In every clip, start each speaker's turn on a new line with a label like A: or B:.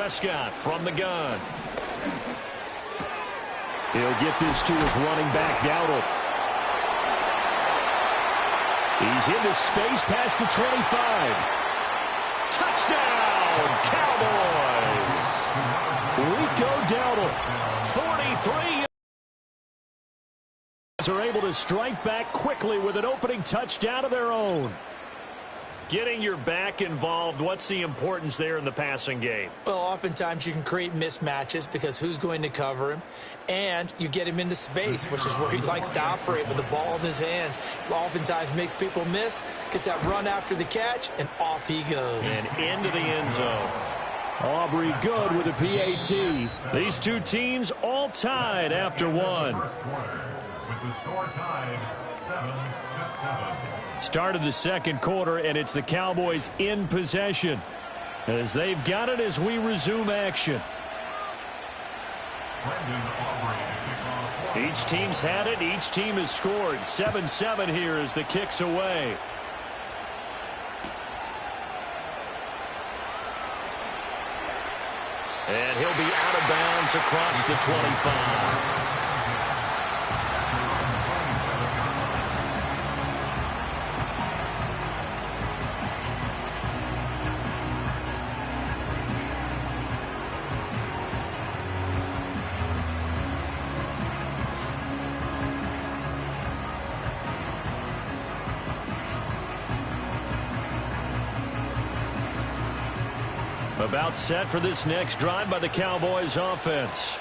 A: Prescott from the gun. He'll get this to his running back, Dowdle. He's into space past the 25. Touchdown, Cowboys! Rico Dowdle, 43. Are able to strike back quickly with an opening touchdown of their own. Getting your back involved, what's the importance there in the passing game?
B: Well, oftentimes you can create mismatches because who's going to cover him, and you get him into space, which is where he likes to operate with the ball in his hands. Oftentimes makes people miss, gets that run after the catch, and off he goes.
A: And into the end zone. Aubrey good with a PAT. These two teams all tied after one.
C: The score tied 7-7.
A: Start of the second quarter, and it's the Cowboys in possession as they've got it as we resume action. Each team's had it. Each team has scored. 7-7 here as the kick's away. And he'll be out of bounds across the 25. About set for this next drive by the Cowboys offense.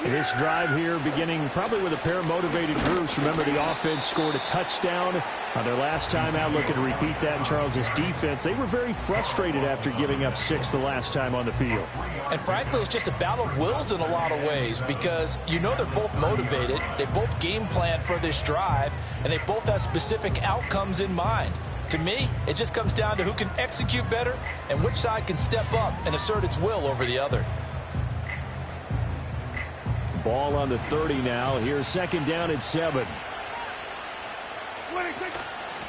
A: This drive here beginning probably with a pair of motivated groups. Remember, the offense scored a touchdown on their last time out. Looking to repeat that in Charles's defense. They were very frustrated after giving up 6 the last time on the field.
B: And frankly, it's just a battle of wills in a lot of ways because you know they're both motivated. They both game plan for this drive, and they both have specific outcomes in mind. To me, it just comes down to who can execute better and which side can step up and assert its will over the other.
A: Ball on the 30 now. Here's second down at 7.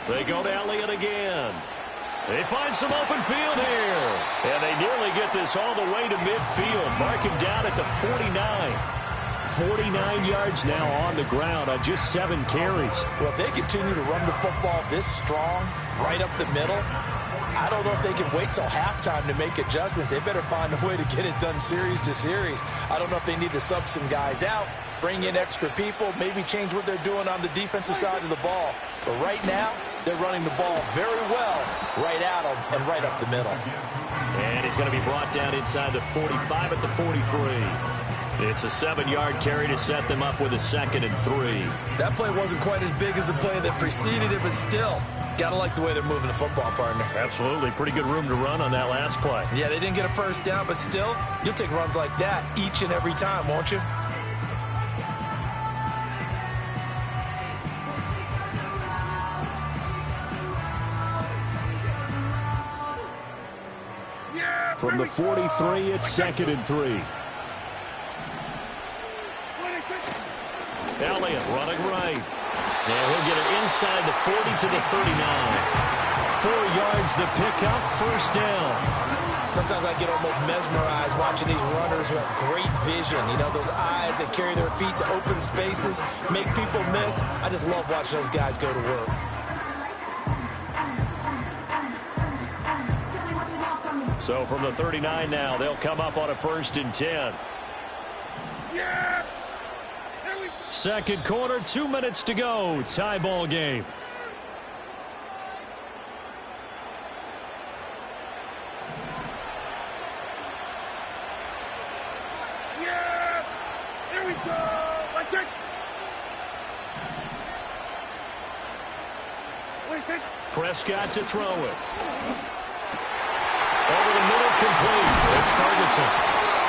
A: They go to Elliott again. They find some open field here. And they nearly get this all the way to midfield. Mark him down at the 49. 49 yards now on the ground on just 7 carries.
B: Well, if they continue to run the football this strong, right up the middle, I don't know if they can wait till halftime to make adjustments. They better find a way to get it done series to series. I don't know if they need to sub some guys out, bring in extra people, maybe change what they're doing on the defensive side of the ball. But right now, they're running the ball very well right at them and right up the middle.
A: And he's going to be brought down inside the 45 at the 43. It's a 7-yard carry to set them up with a 2nd and 3.
B: That play wasn't quite as big as the play that preceded it, but still, gotta like the way they're moving the football, partner.
A: Absolutely. Pretty good room to run on that last play.
B: Yeah, they didn't get a first down, but still, you'll take runs like that each and every time, won't you?
A: From the 43, it's 2nd and 3. Elliott running right. And he'll get it inside the 40 to the 39. 4 yards the pickup, first down.
B: Sometimes I get almost mesmerized watching these runners who have great vision. You know, those eyes that carry their feet to open spaces, make people miss. I just love watching those guys go to work.
A: So from the 39 now, they'll come up on a 1st and 10. Second quarter, 2 minutes to go. Tie ball game.
D: Here we go. Let's take.
A: Prescott to throw it. Over the middle, complete. It's Ferguson.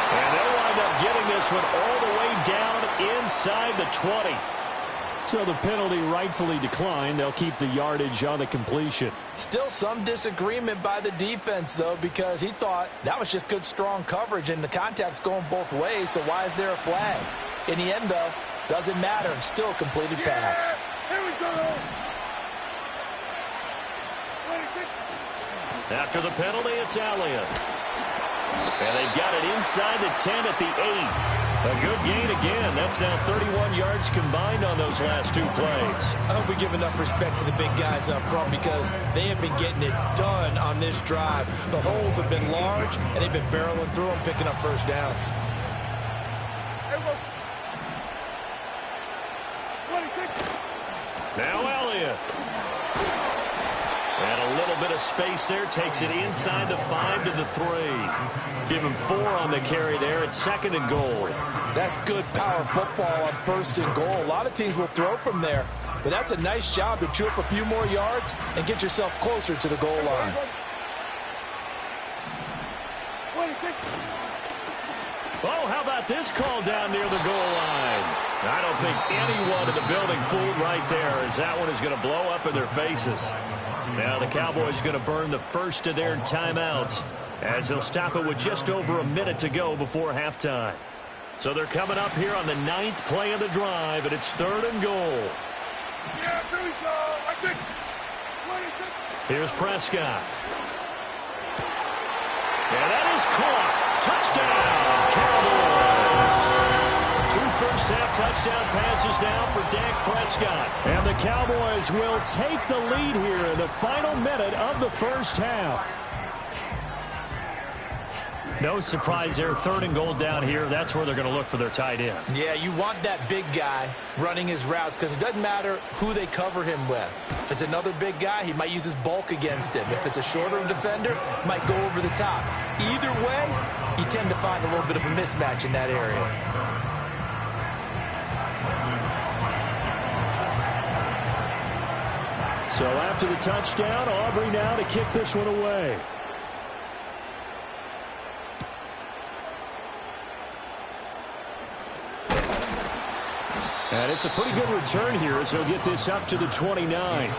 A: And they'll wind up getting this one all the way down inside the 20. So the penalty rightfully declined. They'll keep the yardage on the completion.
B: Still some disagreement by the defense, though, because he thought that was just good, strong coverage, and the contact's going both ways, so why is there a flag? In the end, though, doesn't matter. Still completed pass.
D: Here we go.
A: After the penalty, it's Elliott. And they've got it inside inside the 10 at the 8. A good gain again. That's now 31 yards combined on those last 2 plays.
B: I hope we give enough respect to the big guys up front because they have been getting it done on this drive. The holes have been large, and they've been barreling through them, picking up first downs.
A: Now Elliott. And a little bit of space there. Takes it inside the 5 to the 3. Give him 4 on the carry there. It's 2nd and goal.
B: That's good power football on 1st and goal. A lot of teams will throw from there, but that's a nice job to chew up a few more yards and get yourself closer to the goal line.
A: Oh, how about this call down near the goal line? I don't think anyone in the building fooled right there, as that one is going to blow up in their faces. Now the Cowboys going to burn the first of their timeouts as they'll stop it with just over a minute to go before halftime. So they're coming up here on the 9th play of the drive, and it's 3rd and goal.
D: Yeah, here we go. I think.
A: Here's Prescott. And that is caught. Touchdown, Cowboys. 2 first-half touchdown passes now for Dak Prescott. And the Cowboys will take the lead here in the final minute of the first half. No surprise there. 3rd and goal down here. That's where they're going to look for their tight end.
B: Yeah, you want that big guy running his routes because it doesn't matter who they cover him with. If it's another big guy, he might use his bulk against him. If it's a shorter defender, might go over the top. Either way, you tend to find a little bit of a mismatch in that area.
A: So after the touchdown, Aubrey now to kick this one away. And it's a pretty good return here as he'll get this up to the 29.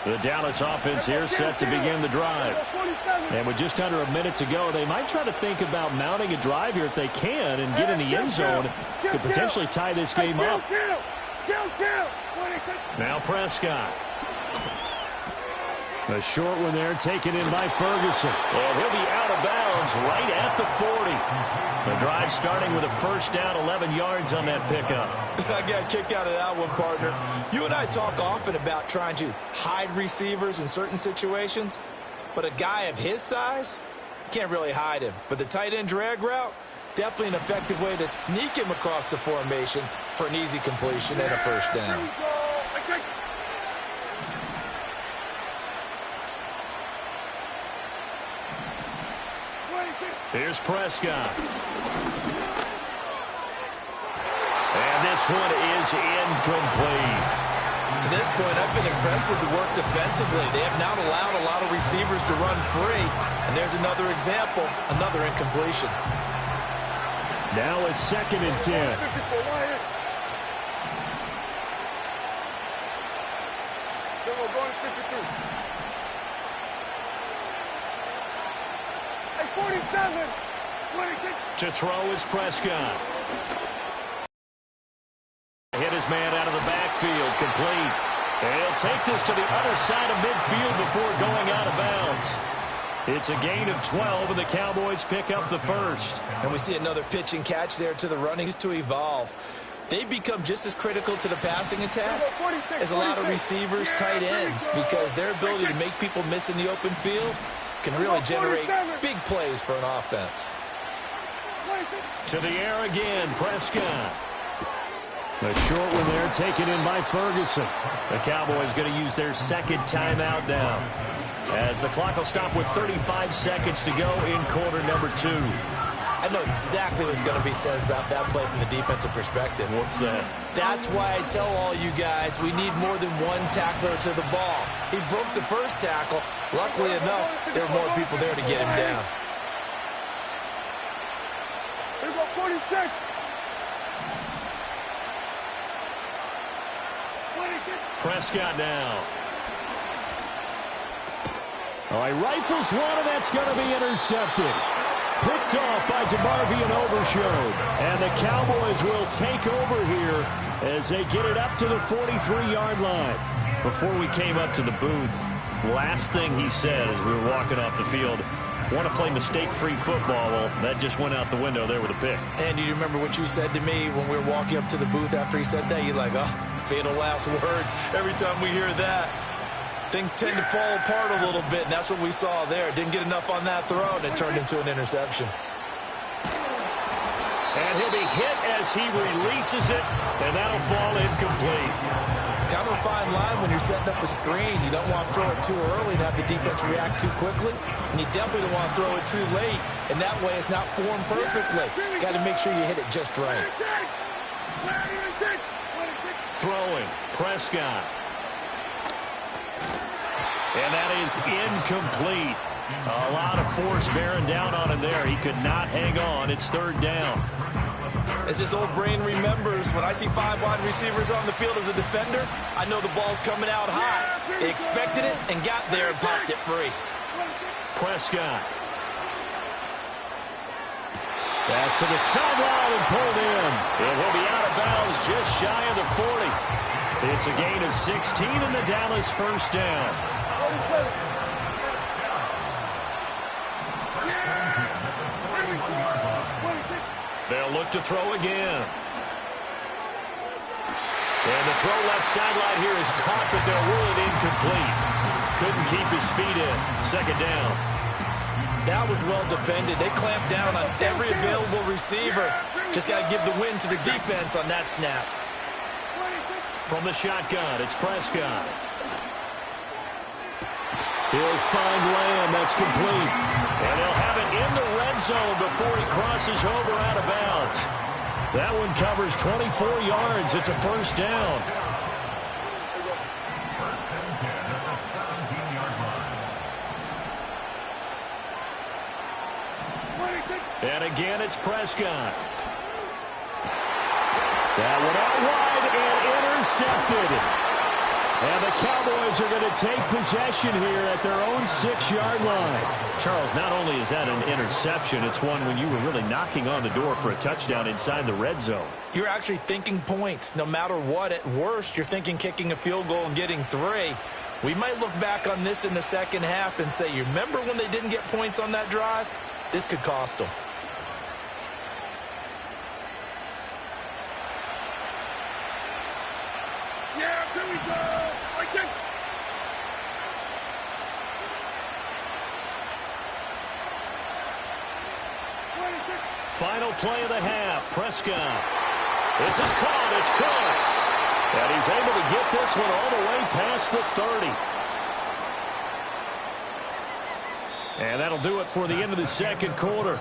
A: The Dallas offense here set to begin the drive. And with just under a minute to go, they might try to think about mounting a drive here if they can and get in the end zone. Could potentially tie this game up. Now Prescott. A short one there taken in by Ferguson. And he'll be out of bounds right at the 40. The drive starting with a first down, 11 yards on that pickup.
B: I got a kick out of that one, partner. You and I talk often about trying to hide receivers in certain situations, but a guy of his size, can't really hide him. But the tight end drag route, definitely an effective way to sneak him across the formation for an easy completion and a first down.
A: Here's Prescott. And this one is incomplete.
B: To this point, I've been impressed with the work defensively. They have not allowed a lot of receivers to run free. And there's another example, another incompletion.
A: Now a 2nd and 10. To throw is Prescott. Hit his man out of the backfield, complete. And he'll take this to the other side of midfield before going out of bounds. It's a gain of 12, and the Cowboys pick up the first.
B: And we see another pitch and catch there to the running to evolve. They become just as critical to the passing attack as a lot of receivers, tight ends, because their ability to make people miss in the open field can really generate big plays for an offense.
A: To the air again, Prescott. A short one there taken in by Ferguson. The Cowboys going to use their 2nd timeout now, as the clock will stop with 35 seconds to go in quarter number 2.
B: I know exactly what's going to be said about that play from the defensive perspective.
A: What's that?
B: That's why I tell all you guys we need more than one tackler to the ball. He broke the first tackle. Luckily enough, there were more people there to get him down.
D: Here we go, 46.
A: Prescott now. Oh, he rifles one, and that's going to be intercepted. Picked off by DeMarvion Overshown. And the Cowboys will take over here as they get it up to the 43-yard line.
E: Before we came up to the booth, last thing he said as we were walking off the field, want to play mistake-free football. Well, that just went out the window there with a pick.
B: And do you remember what you said to me when we were walking up to the booth after he said that? You're like, oh, fatal last words. Every time we hear that, things tend to fall apart a little bit, and that's what we saw there. Didn't get enough on that throw, and it turned into an interception.
A: And he'll be hit as he releases it, and that'll fall incomplete.
B: Kind of a fine line when you're setting up the screen. You don't want to throw it too early and have the defense react too quickly, and you definitely don't want to throw it too late, and that way it's not formed perfectly. Got to make sure you hit it just right.
A: Throwing, Prescott. And that is incomplete. A lot of force bearing down on him there. He could not hang on. It's third down.
B: As this old brain remembers, when I see 5 wide receivers on the field as a defender, I know the ball's coming out high. They expected it and got there and popped it free.
A: Prescott. Pass to the sideline and pulled in. It will be out of bounds just shy of the 40. It's a gain of 16 in the Dallas first down. They'll look to throw again. And the throw left sideline here is caught, but they'll rule it incomplete. Couldn't keep his feet in. Second down.
B: That was well defended. They clamped down on every available receiver. Just got to give the win to the defense on that snap.
A: From the shotgun, it's Prescott. He'll find Lamb. That's complete. And they'll have it in the red zone before he crosses over out of bounds. That one covers 24 yards. It's a first down.
C: First and 10 at the 17-yard line.
A: And again, it's Prescott. That one out wide and intercepted. And the Cowboys are going to take possession here at their own 6-yard line.
E: Charles, not only is that an interception, it's one when you were really knocking on the door for a touchdown inside the red zone.
B: You're actually thinking points. No matter what, at worst, you're thinking kicking a field goal and getting 3. We might look back on this in the second half and say, you remember when they didn't get points on that drive? This could cost them.
D: Yeah, here we go. I take.
A: Final play of the half. Prescott. This is caught. It's Cooks. And he's able to get this one all the way past the 30. And that'll do it for the end of the second quarter.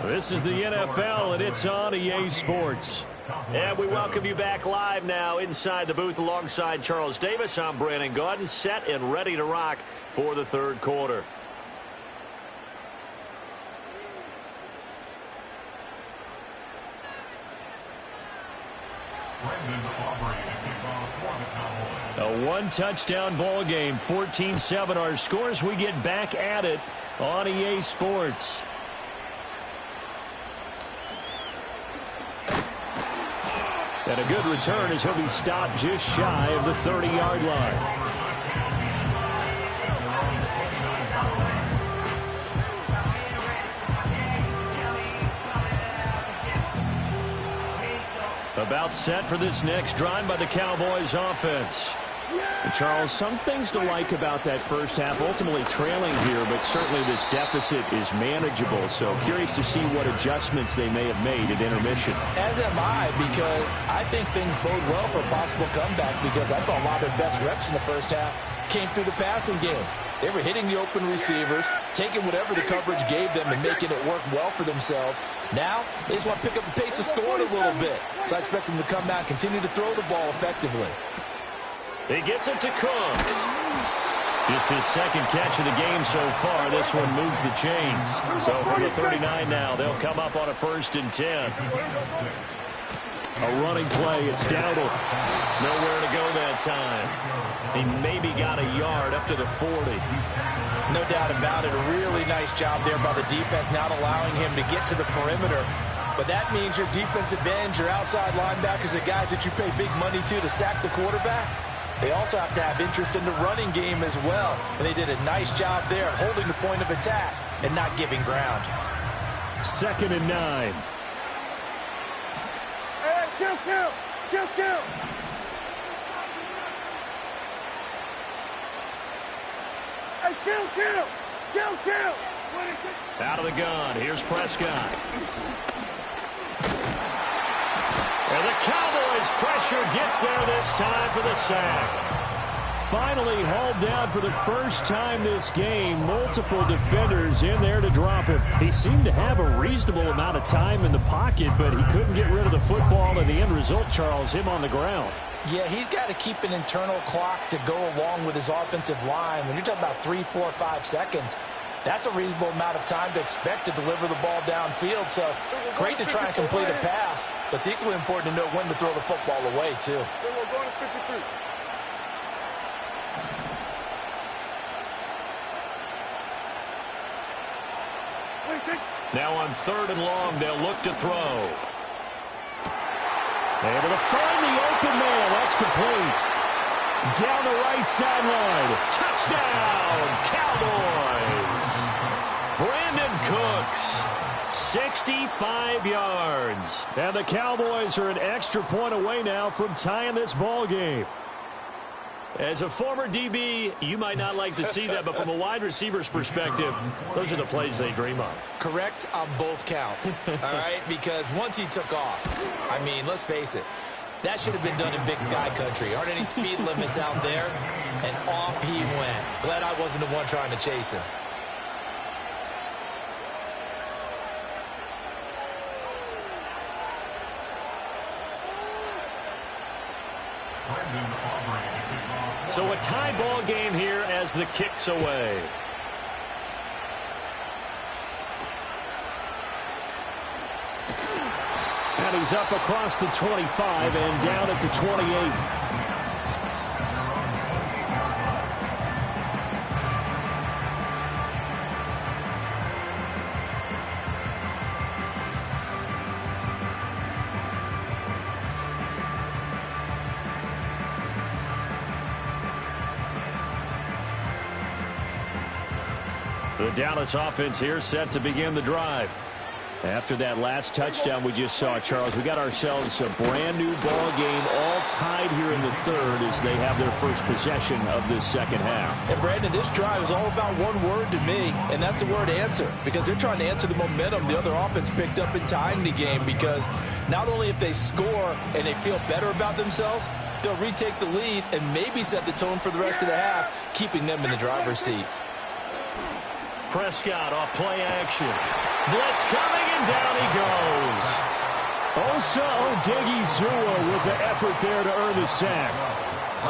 A: This is the NFL, and it's on EA Sports. And we welcome you back live now inside the booth alongside Charles Davis. I'm Brandon Gaudin, set and ready to rock for the third quarter. A one-touchdown ball game, 14-7 our scores. We get back at it on EA Sports. And a good return as he'll be stopped just shy of the 30-yard line. About set for this next drive by the Cowboys offense. And Charles, some things to like about that first half, ultimately trailing here, but certainly this deficit is manageable. So curious to see what adjustments they may have made at intermission.
B: As am I, because I think things bode well for a possible comeback, because I thought a lot of their best reps in the first half came through the passing game. They were hitting the open receivers, taking whatever the coverage gave them and making it work well for themselves. Now, they just want to pick up the pace of scoring a little bit. So I expect them to come out and continue to throw the ball effectively.
A: He gets it to Cooks. Just his second catch of the game so far. This one moves the chains. So from the 39 now, they'll come up on a 1st and 10. A running play. It's Dowdle. Nowhere to go that time. He maybe got a yard up to the 40.
B: No doubt about it. A really nice job there by the defense, not allowing him to get to the perimeter. But that means your defensive ends, your outside linebackers, the guys that you pay big money to sack the quarterback, they also have to have interest in the running game as well. And they did a nice job there holding the point of attack and not giving ground.
A: 2nd and 9.
D: Hey, kill. Hey, kill.
E: Out of the gun. Here's Prescott. And the Cowboys' pressure gets there this time for the sack.
A: Finally hauled down for the first time this game. Multiple defenders in there to drop him. He seemed to have a reasonable amount of time in the pocket, but he couldn't get rid of the football, and the end result, Charles, him on the ground.
B: Yeah, he's got to keep an internal clock to go along with his offensive line. When you're talking about 3, 4, 5 seconds, that's a reasonable amount of time to expect to deliver the ball downfield. So great to try and complete a pass, but it's equally important to know when to throw the football away, too.
D: We're going to 53.
E: Now on 3rd and long, they'll look to throw.
A: Able to find the open man. That's complete. Down the right sideline.
E: Touchdown, Cowboys. Brandon Cooks, 65 yards.
A: And the Cowboys are an extra point away now from tying this ball game.
E: As a former DB, you might not like to see that, but from a wide receiver's perspective, those are the plays they dream of.
B: Correct on both counts, all right? Because once he took off, I mean, let's face it, that should have been done in Big Sky country. Aren't any speed limits out there? And off he went. Glad I wasn't the one trying to chase him.
E: So a tie ball game here as the kick's away.
A: And he's up across the 25 and down at the 28.
E: The Dallas offense here set to begin the drive.
A: After that last touchdown we just saw, Charles, we got ourselves a brand new ball game, all tied here in the 3rd as they have their first possession of this 2nd half.
B: And Brandon, this drive is all about one word to me, and that's the word answer, because they're trying to answer the momentum the other offense picked up in tying the game, because not only if they score and they feel better about themselves, they'll retake the lead and maybe set the tone for the rest of the half, keeping them in the driver's seat.
E: Prescott off play action. Blitz coming, and down he goes.
A: Osa Odighizuwa with the effort there to earn the sack.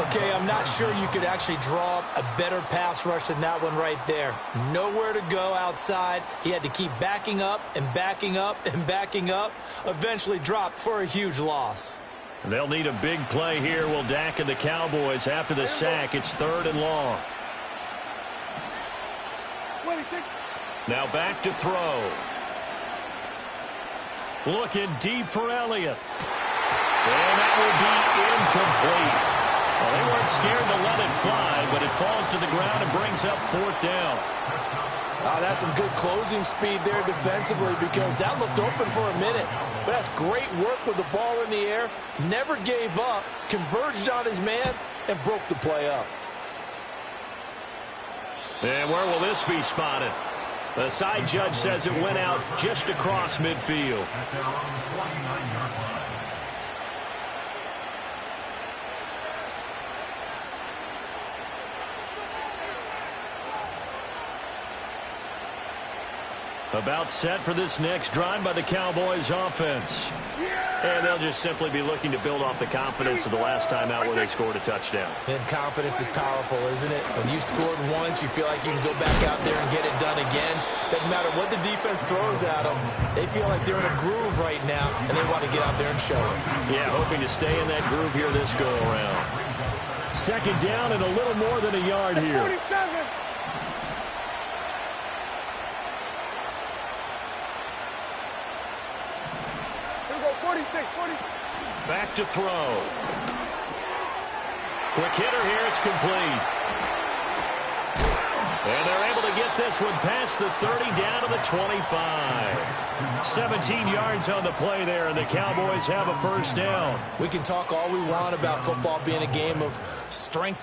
B: Okay, I'm not sure you could actually draw up a better pass rush than that one right there. Nowhere to go outside. He had to keep backing up and backing up and backing up. Eventually dropped for a huge loss.
E: They'll need a big play here. Will Dak and the Cowboys after the sack. It's 3rd and long. Now back to throw. Looking deep for Elliott. And that will be incomplete. Well, they weren't scared to let it fly, but it falls to the ground and brings up 4th down.
B: That's some good closing speed there defensively, because that looked open for a minute. But that's great work with the ball in the air. Never gave up, converged on his man, and broke the play up.
E: And where will this be spotted? The side judge says it went out just across midfield. About set for this next drive by the Cowboys offense. And they'll just simply be looking to build off the confidence of the last time out where they scored a touchdown.
B: And confidence is powerful, isn't it? When you scored once, you feel like you can go back out there and get it done again. Doesn't matter what the defense throws at them. They feel like they're in a groove right now, and they want to get out there and show it.
E: Yeah, hoping to stay in that groove here this go-around.
A: 2nd down and a little more than a yard here.
D: 47. 46, 40.
A: Back to throw. Quick hitter here. It's complete. And they're able to get this one past the 30 down to the 25. 17 yards on the play there, and the Cowboys have a first down.
B: We can talk all we want about football being a game of strength and